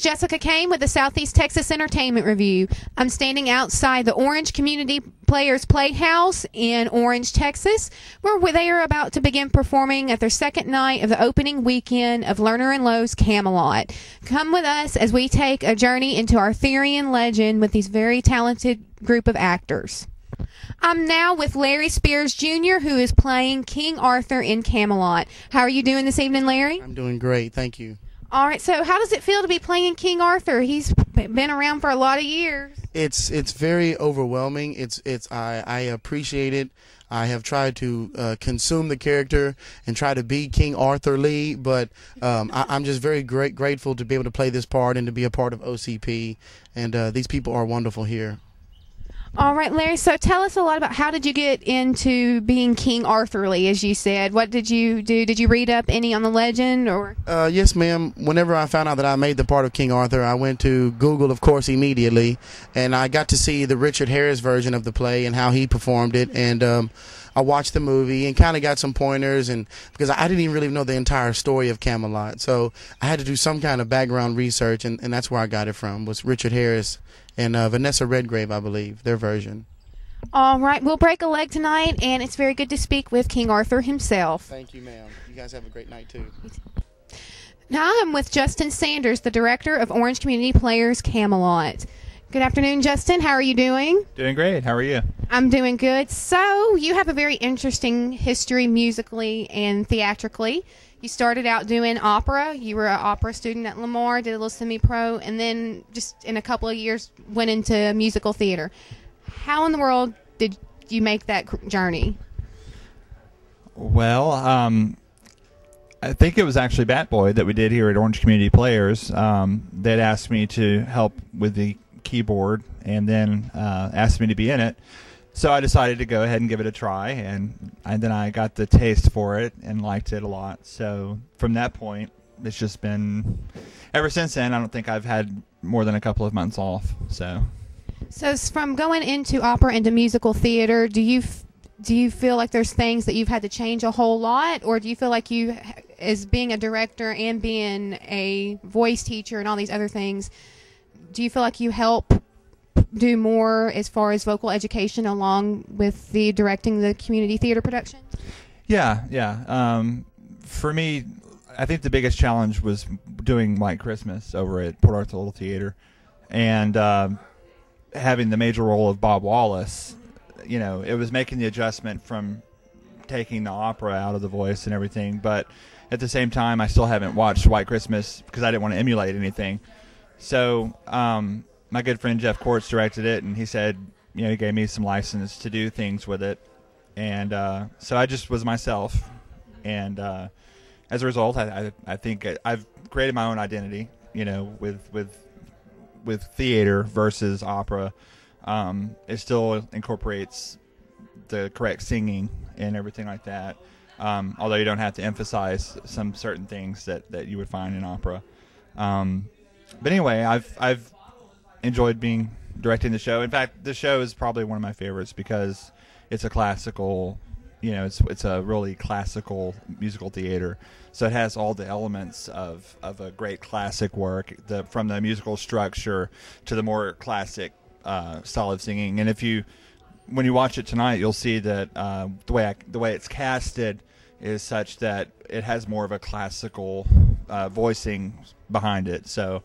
Jessica Cain with the Southeast Texas Entertainment Review. I'm standing outside the Orange Community Players Playhouse in Orange, Texas, where they are about to begin performing at their second night of the opening weekend of Lerner and Lowe's Camelot. Come with us as we take a journey into Arthurian legend with these very talented group of actors. I'm now with Larry Spears Jr., who is playing King Arthur in Camelot. How are you doing this evening, Larry? I'm doing great, thank you. All right, so how does it feel to be playing King Arthur? He's been around for a lot of years. It's very overwhelming. I appreciate it. I have tried to consume the character and try to be King Arthur Lee, but I'm just very grateful to be able to play this part and to be a part of OCP. And these people are wonderful here. All right, Larry, so tell us a lot about how did you get into being King Arthur Lee, as you said. What did you do? Did you read up any on the legend? Or? Yes, ma'am. Whenever I found out that I made the part of King Arthur, I went to Google, of course, immediately, and I got to see the Richard Harris version of the play and how he performed it, and I watched the movie and kind of got some pointers, and because I didn't even really know the entire story of Camelot, so I had to do some kind of background research, and that's where I got it from, was Richard Harris and Vanessa Redgrave, I believe, their version. All right, we'll break a leg tonight, and it's very good to speak with King Arthur himself. Thank you, ma'am. You guys have a great night, too. Now I'm with Justin Sanders, the director of Orange Community Players Camelot. Good afternoon, Justin. How are you doing? Doing great. How are you? I'm doing good. So, you have a very interesting history musically and theatrically. You started out doing opera. You were an opera student at Lamar, did a little semi-pro, and then just in a couple of years went into musical theater. How in the world did you make that journey? Well, I think it was actually Bat Boy that we did here at Orange Community Players. They'd asked me to help with the keyboard and then asked me to be in it. So I decided to go ahead and give it a try, and then I got the taste for it and liked it a lot. So from that point, it's just been, ever since then, I don't think I've had more than a couple of months off. So from going into opera into musical theater, do you feel like there's things that you've had to change a whole lot, or do you feel like you, as being a director and being a voice teacher and all these other things, do you feel like you help do more as far as vocal education along with the directing the community theater production? Yeah. For me, I think the biggest challenge was doing White Christmas over at Port Arthur Little Theater, and having the major role of Bob Wallace. You know, it was making the adjustment from taking the opera out of the voice and everything, but at the same time, I still haven't watched White Christmas because I didn't want to emulate anything. So my good friend Jeff Quartz directed it, and he said, you know, he gave me some license to do things with it, and so I just was myself, and as a result, I think I've created my own identity, you know, with theater versus opera. It still incorporates the correct singing and everything like that, although you don't have to emphasize some certain things that you would find in opera. But anyway, I've enjoyed directing the show. In fact, the show is probably one of my favorites because it's a classical, you know, it's a really classical musical theater. So it has all the elements of a great classic work, from the musical structure to the more classic style of singing. And when you watch it tonight, you'll see that the way it's casted is such that it has more of a classical voicing behind it. So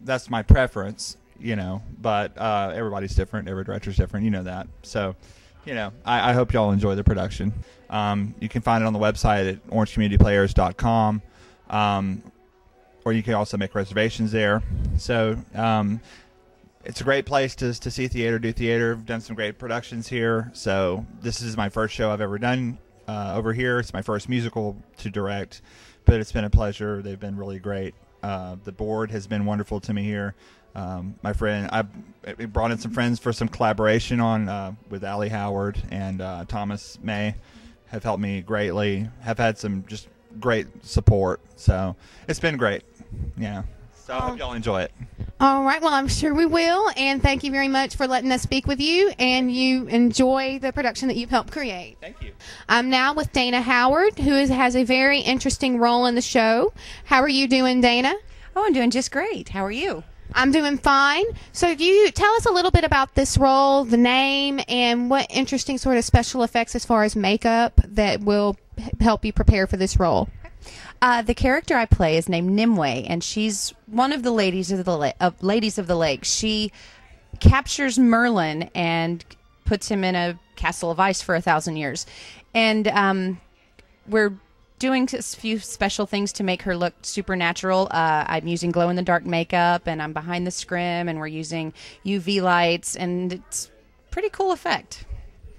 that's my preference, you know, but everybody's different. Every director's different. You know that. So, you know, I hope y'all enjoy the production. You can find it on the website at orangecommunityplayers.com, or you can also make reservations there. So it's a great place to see theater, do theater. I've done some great productions here. So this is my first show I've ever done over here. It's my first musical to direct, but it's been a pleasure. They've been really great. The board has been wonderful to me here. My friend, I brought in some friends for some collaboration on with Allie Howard and Thomas May have helped me greatly. Have had some just great support. So it's been great. Yeah. So I hope y'all enjoy it. All right. Well, I'm sure we will. And thank you very much for letting us speak with you. And you enjoy the production that you've helped create. Thank you. I'm now with Dana Howard, who has a very interesting role in the show. How are you doing, Dana? Oh, I'm doing just great. How are you? I'm doing fine. So you tell us a little bit about this role, the name, and what interesting sort of special effects as far as makeup that will help you prepare for this role. The character I play is named Nimue, and she's one of the ladies of the lake. She captures Merlin and puts him in a castle of ice for 1,000 years. And we're doing a few special things to make her look supernatural. I'm using glow-in-the-dark makeup, and I'm behind the scrim, and we're using UV lights, and it's a pretty cool effect.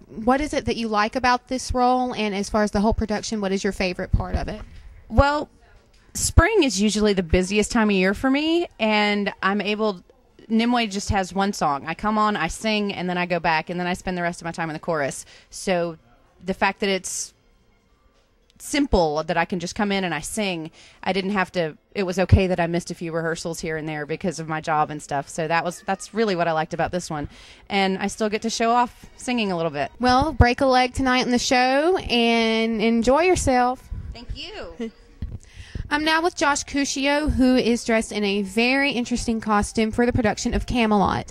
What is it that you like about this role, and as far as the whole production, what is your favorite part of it? Well, spring is usually the busiest time of year for me, and Nimue just has one song. I come on, I sing, and then I go back, and then I spend the rest of my time in the chorus. So the fact that it's simple, that I can just come in and I sing, I didn't have to, it was okay that I missed a few rehearsals here and there because of my job and stuff. So that's really what I liked about this one. And I still get to show off singing a little bit. Well, break a leg tonight on the show and enjoy yourself. Thank you. I'm now with Josh Cuscio, who is dressed in a very interesting costume for the production of Camelot.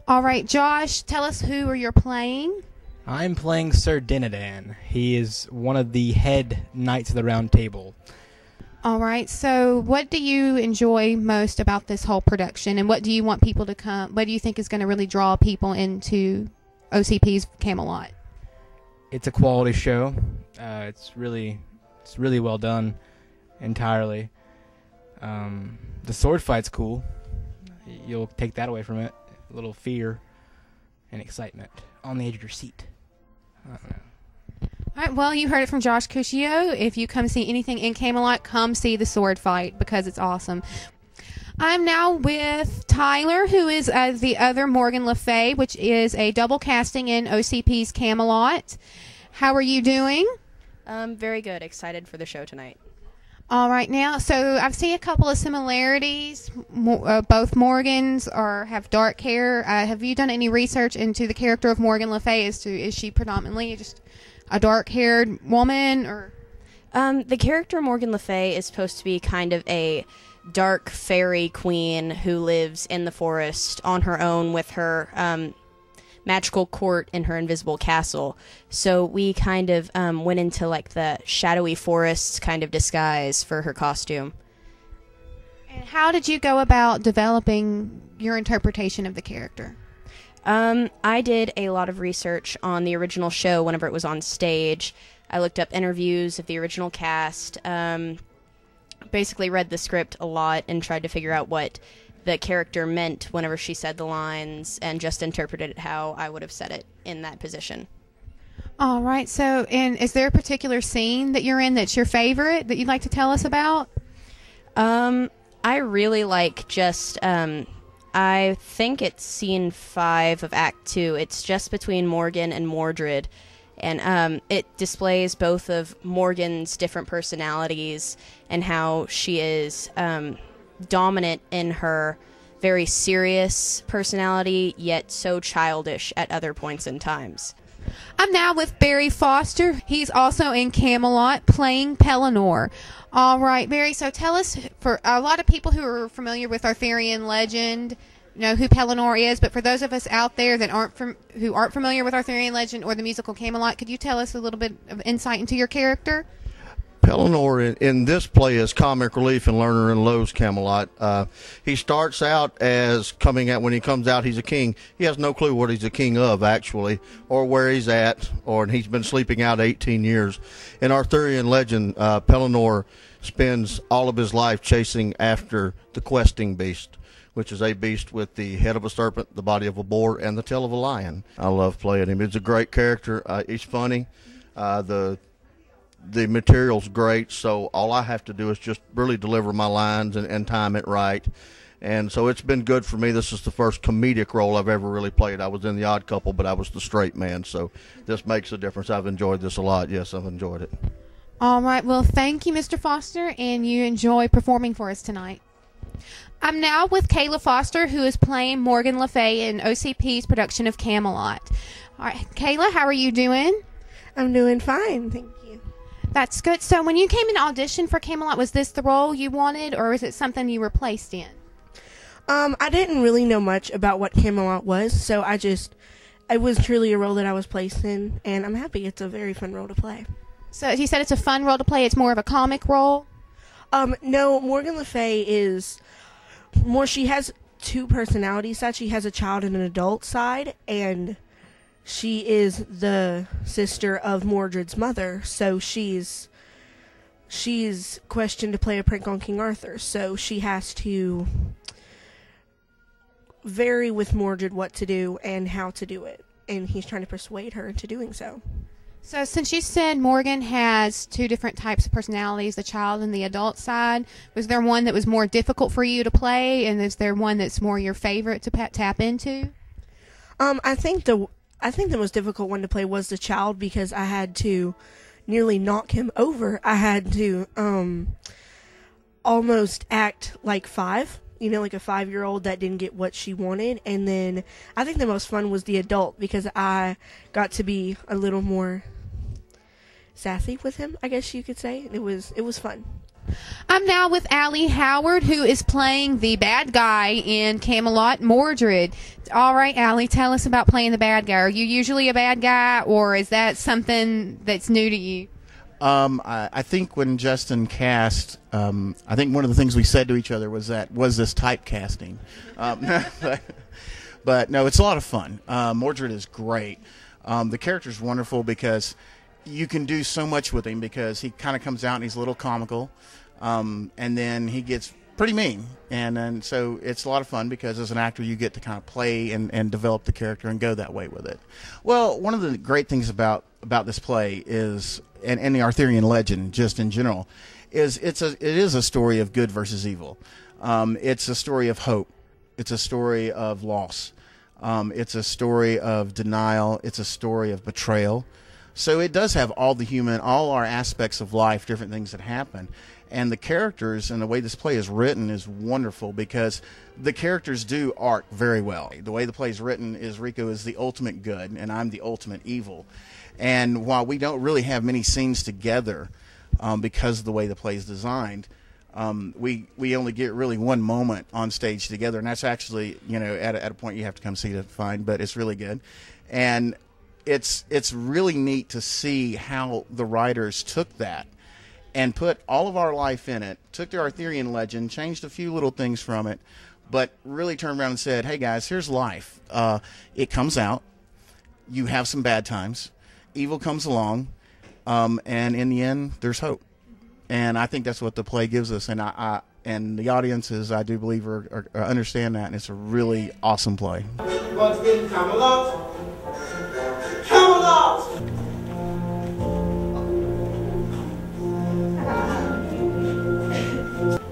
All right, Josh, tell us who you're playing. I'm playing Sir Dinadan. He is one of the head Knights of the Round Table. All right, so what do you enjoy most about this whole production, and what do you want people to come, what do you think is going to really draw people into OCP's Camelot? It's a quality show. It's really well done entirely. The sword fight's cool. You'll take that away from it. A little fear and excitement on the edge of your seat. I don't know. All right, well, you heard it from Josh Cuscio. If you come see anything in Camelot, come see the sword fight because it's awesome. I'm now with Tyler, who is the other Morgan Le Fay, which is a double casting in OCP's Camelot. How are you doing? Very good. Excited for the show tonight. All right, now, so I've seen a couple of similarities. Both Morgans have dark hair. Have you done any research into the character of Morgan Le Fay? Is she predominantly just a dark-haired woman, or? The character Morgan Le Fay is supposed to be kind of a dark fairy queen who lives in the forest on her own with her magical court in her invisible castle. So we kind of went into like the shadowy forests kind of disguise for her costume. And how did you go about developing your interpretation of the character? I did a lot of research on the original show whenever it was on stage. I looked up interviews of the original cast, basically read the script a lot and tried to figure out what the character meant whenever she said the lines, and just interpreted it how I would have said it in that position. All right. So, and is there a particular scene that you're in that's your favorite that you'd like to tell us about? I really like just, I think it's scene 5 of Act 2. It's just between Morgan and Mordred. And it displays both of Morgan's different personalities and how she is dominant in her very serious personality, yet so childish at other points in times. I'm now with Barry Foster. He's also in Camelot playing Pellinor. All right, Barry, so tell us, for a lot of people who are familiar with Arthurian legend know who Pellinor is, but for those of us out there that aren't familiar with Arthurian legend or the musical Camelot, could you tell us a little bit of insight into your character? Pellinor in this play is comic relief in Lerner and Loewe's Camelot. He starts out as when he comes out, he's a king. He has no clue what he's a king of, actually, or where he's at, or he's been sleeping out 18 years. In Arthurian legend, Pellinor spends all of his life chasing after the questing beast, which is a beast with the head of a serpent, the body of a boar, and the tail of a lion. I love playing him. He's a great character. He's funny. The material's great, so all I have to do is just really deliver my lines and time it right. And so it's been good for me. This is the first comedic role I've ever really played. I was in The Odd Couple, but I was the straight man, so this makes a difference. I've enjoyed this a lot. Yes, I've enjoyed it. All right. Well, thank you, Mr. Foster, and you enjoy performing for us tonight. I'm now with Kayla Foster, who is playing Morgan Le Fay in OCP's production of Camelot. All right, Kayla, how are you doing? I'm doing fine, thank you. That's good. So when you came in to audition for Camelot, was this the role you wanted, or is it something you were placed in? I didn't really know much about what Camelot was, so it was truly a role that I was placed in, and I'm happy. It's a very fun role to play. So you said it's a fun role to play. It's more of a comic role? No, Morgan Le Fay is more, she has two personality sides. She has a child and an adult side, and she is the sister of Mordred's mother, so she's questioned to play a prank on King Arthur, so she has to vary with Mordred what to do and how to do it, and he's trying to persuade her into doing so. So since you said Morgan has two different types of personalities, the child and the adult side, was there one that was more difficult for you to play, and is there one that's more your favorite to tap into? I think the most difficult one to play was the child, because I had to nearly knock him over. I had to almost act like 5. Like a 5-year-old that didn't get what she wanted. And then I think the most fun was the adult, because I got to be a little more sassy with him, I guess you could say. It was fun. I'm now with Allie Howard, who is playing the bad guy in Camelot, Mordred. All right, Allie, tell us about playing the bad guy. Are you usually a bad guy, or is that something that's new to you? I think when Justin cast, I think one of the things we said to each other was this typecasting? But no, it's a lot of fun. Mordred is great. The character's wonderful because you can do so much with him, because he kind of comes out and he's a little comical, and then he gets pretty mean, and so it's a lot of fun because as an actor you get to kind of play and develop the character and go that way with it. Well, one of the great things about this play is, and the Arthurian legend just in general, is it is a story of good versus evil. It's a story of hope. It's a story of loss. It's a story of denial. It's a story of betrayal. So it does have all our aspects of life, different things that happen. And the characters and the way this play is written is wonderful, because the characters do arc very well. The way the play is written is Rico is the ultimate good and I'm the ultimate evil. And while we don't really have many scenes together because of the way the play is designed, we only get really one moment on stage together, and that's actually, at a point you have to come see to find, but it's really good. And it's really neat to see how the writers took that and put all of our life in it, took the Arthurian legend, changed a few little things from it, but really turned around and said, hey guys, here's life. It comes out. You have some bad times. Evil comes along. And in the end, there's hope. And I think that's what the play gives us. And and the audiences, I do believe, are understand that. And it's a really awesome play. Once again, Camelot. Camelot!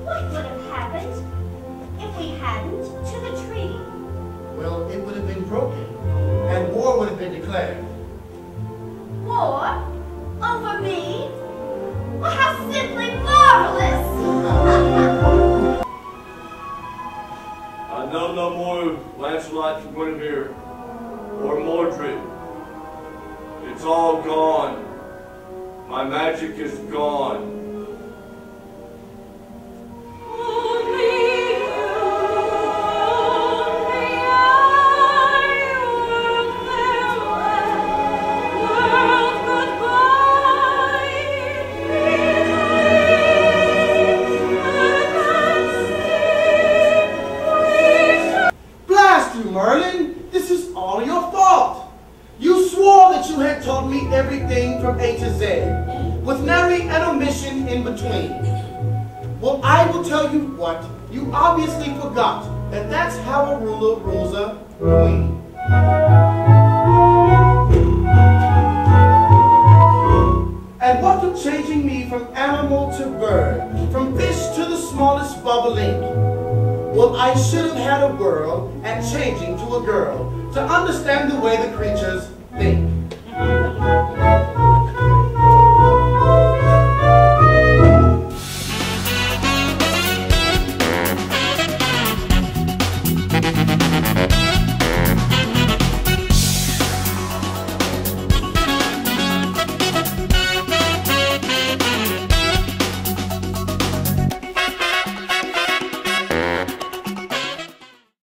What would have happened if we hadn't to the tree? Well, it would have been broken, and war would have been declared. War? Over me? Well, how simply marvelous! I know no more Lancelot from Guinevere or Mordred. It's all gone. My magic is gone. Everything from A to Z, with nary an omission in between. Well, I will tell you what, you obviously forgot that that's how a ruler rules a queen. And what of changing me from animal to bird, from fish to the smallest bobolink? Well, I should have had a whirl at changing to a girl to understand the way the creatures think.